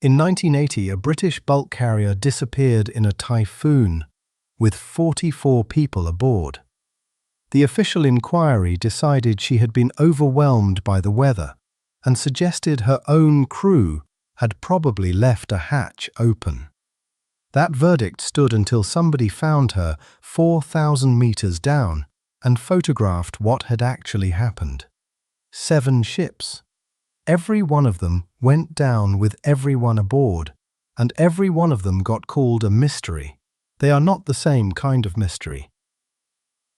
In 1980, a British bulk carrier disappeared in a typhoon, with 44 people aboard. The official inquiry decided she had been overwhelmed by the weather and suggested her own crew had probably left a hatch open. That verdict stood until somebody found her 4,000 meters down and photographed what had actually happened. 7 ships. Every one of them went down with everyone aboard, and every one of them got called a mystery. They are not the same kind of mystery.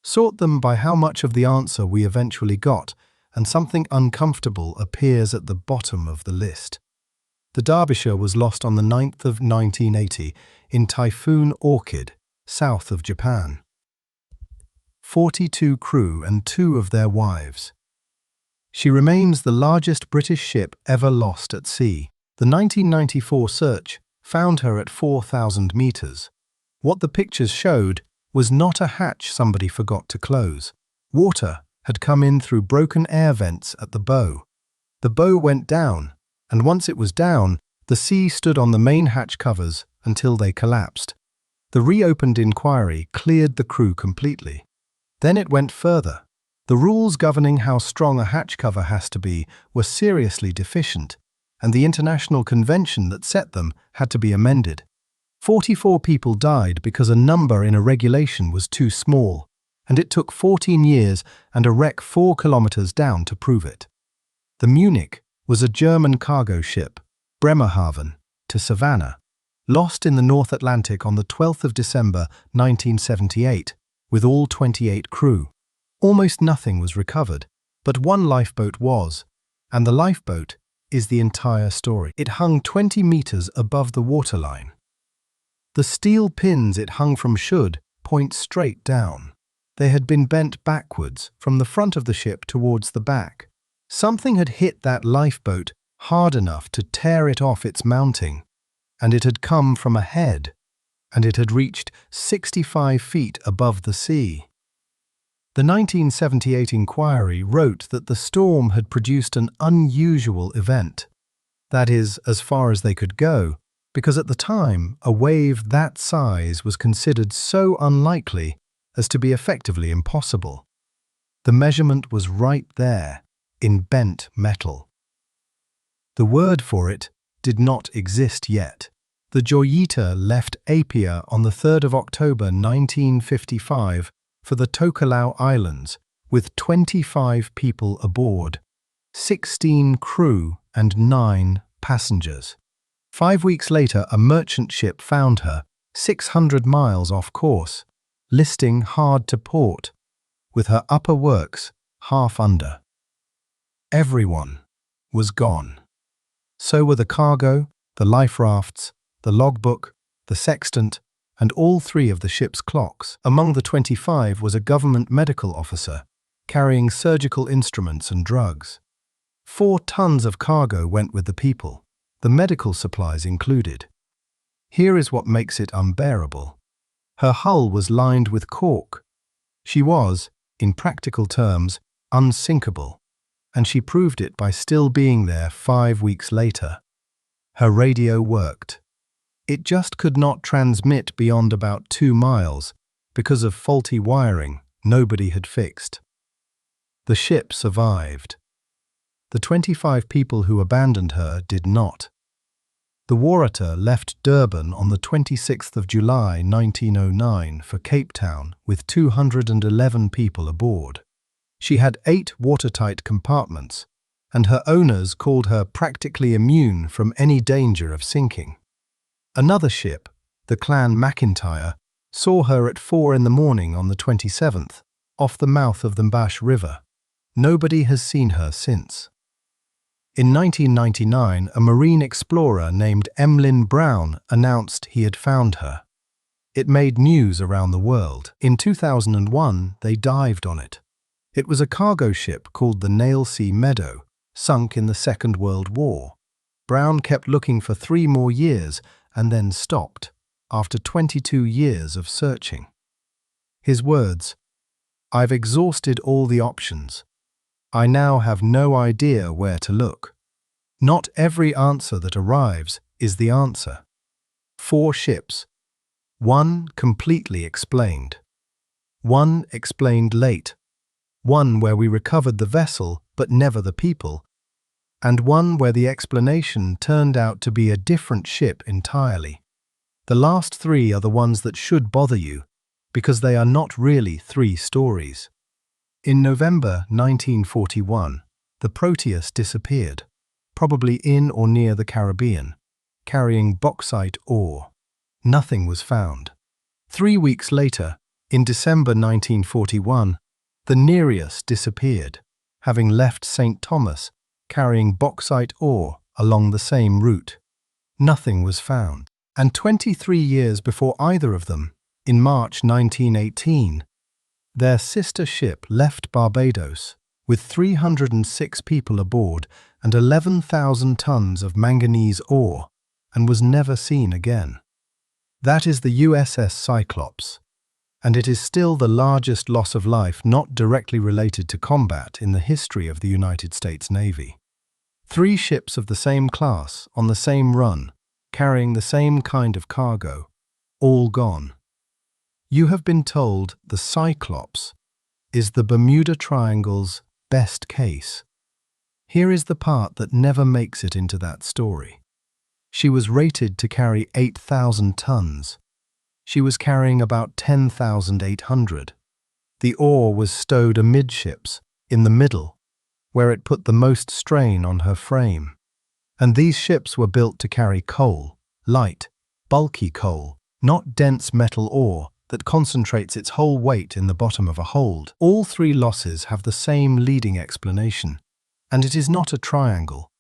Sort them by how much of the answer we eventually got, and something uncomfortable appears at the bottom of the list. The Derbyshire was lost on the 9th of 1980 in Typhoon Orchid, south of Japan. 42 crew and 2 of their wives. She remains the largest British ship ever lost at sea. The 1994 search found her at 4,000 meters. What the pictures showed was not a hatch somebody forgot to close. Water had come in through broken air vents at the bow. The bow went down, and once it was down, the sea stood on the main hatch covers until they collapsed. The reopened inquiry cleared the crew completely. Then it went further. The rules governing how strong a hatch cover has to be were seriously deficient, and the international convention that set them had to be amended. 44 people died because a number in a regulation was too small, and it took 14 years and a wreck 4 kilometers down to prove it. The Munich was a German cargo ship, Bremerhaven, to Savannah, lost in the North Atlantic on the 12th of December 1978, with all 28 crew. Almost nothing was recovered, but one lifeboat was, and the lifeboat is the entire story. It hung 20 meters above the waterline. The steel pins it hung from should point straight down. They had been bent backwards from the front of the ship towards the back. Something had hit that lifeboat hard enough to tear it off its mounting, and it had come from ahead, and it had reached 65 feet above the sea. The 1978 inquiry wrote that the storm had produced an unusual event. That is, as far as they could go, because at the time, a wave that size was considered so unlikely as to be effectively impossible. The measurement was right there, in bent metal. The word for it did not exist yet. The Joyita left Apia on the 3rd of October 1955 for the Tokelau Islands with 25 people aboard, 16 crew and 9 passengers. 5 weeks later, a merchant ship found her 600 miles off course, listing hard to port, with her upper works half under. Everyone was gone. So were the cargo, the life rafts, the logbook, the sextant, and all 3 of the ship's clocks. Among the 25 was a government medical officer, carrying surgical instruments and drugs. 4 tons of cargo went with the people, the medical supplies included. Here is what makes it unbearable. Her hull was lined with cork. She was, in practical terms, unsinkable, and she proved it by still being there 5 weeks later. Her radio worked. It just could not transmit beyond about 2 miles because of faulty wiring nobody had fixed. The ship survived. The 25 people who abandoned her did not. The Joyita left Durban on the 26th of July 1909 for Cape Town with 211 people aboard. She had 8 watertight compartments, and her owners called her practically immune from any danger of sinking. Another ship, the Clan McIntyre, saw her at 4 in the morning on the 27th, off the mouth of the Mbash River. Nobody has seen her since. In 1999, a marine explorer named Emlyn Brown announced he had found her. It made news around the world. In 2001, they dived on it. It was a cargo ship called the Nailsea Meadow, sunk in the Second World War. Brown kept looking for 3 more years and then stopped, after 22 years of searching. His words, "I've exhausted all the options. I now have no idea where to look. Not every answer that arrives is the answer. 4 ships. 1 completely explained. 1 explained late. 1 where we recovered the vessel but never the people. And 1 where the explanation turned out to be a different ship entirely. The last 3 are the ones that should bother you, because they are not really 3 stories. In November 1941, the Proteus disappeared, probably in or near the Caribbean, carrying bauxite ore. Nothing was found. 3 weeks later, in December 1941, the Nereus disappeared, having left St. Thomas, carrying bauxite ore along the same route. Nothing was found. And 23 years before either of them, in March 1918, their sister ship left Barbados with 306 people aboard and 11,000 tons of manganese ore and was never seen again. That is the USS Cyclops, and it is still the largest loss of life not directly related to combat in the history of the United States Navy. 3 ships of the same class on the same run, carrying the same kind of cargo, all gone. You have been told the Cyclops is the Bermuda Triangle's best case. Here is the part that never makes it into that story. She was rated to carry 8,000 tons. She was carrying about 10,800. The ore was stowed amidships, in the middle, where it put the most strain on her frame. And these ships were built to carry coal, light, bulky coal, not dense metal ore that concentrates its whole weight in the bottom of a hold. All 3 losses have the same leading explanation, and it is not a triangle.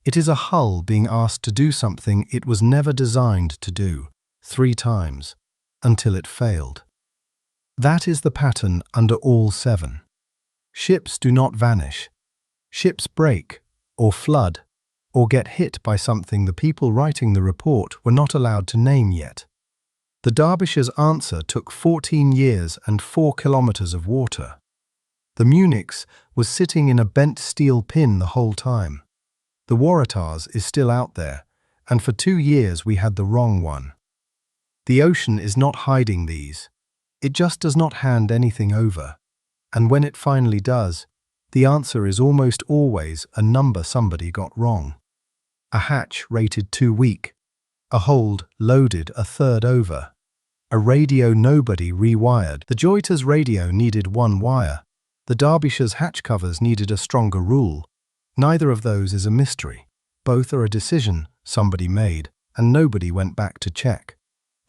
It is a hull being asked to do something it was never designed to do, 3 times, until it failed. That is the pattern under all 7. Ships do not vanish. Ships break, or flood, or get hit by something the people writing the report were not allowed to name yet. The Derbyshire's answer took 14 years and 4 kilometers of water. The Munich's was sitting in a bent steel pin the whole time. The Waratah's is still out there, and for 2 years we had the wrong one. The ocean is not hiding these. It just does not hand anything over. And when it finally does, the answer is almost always a number somebody got wrong. A hatch rated too weak. A hold loaded a third over. A radio nobody rewired. The Joyita's radio needed 1 wire. The Derbyshire's hatch covers needed a stronger rule. Neither of those is a mystery. Both are a decision somebody made, and nobody went back to check.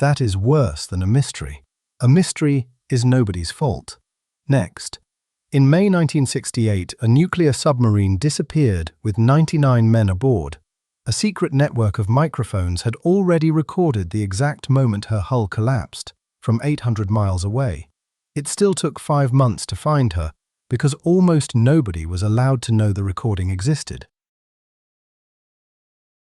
That is worse than a mystery. A mystery is nobody's fault. Next. In May 1968, a nuclear submarine disappeared with 99 men aboard. A secret network of microphones had already recorded the exact moment her hull collapsed, from 800 miles away. It still took 5 months to find her, because almost nobody was allowed to know the recording existed.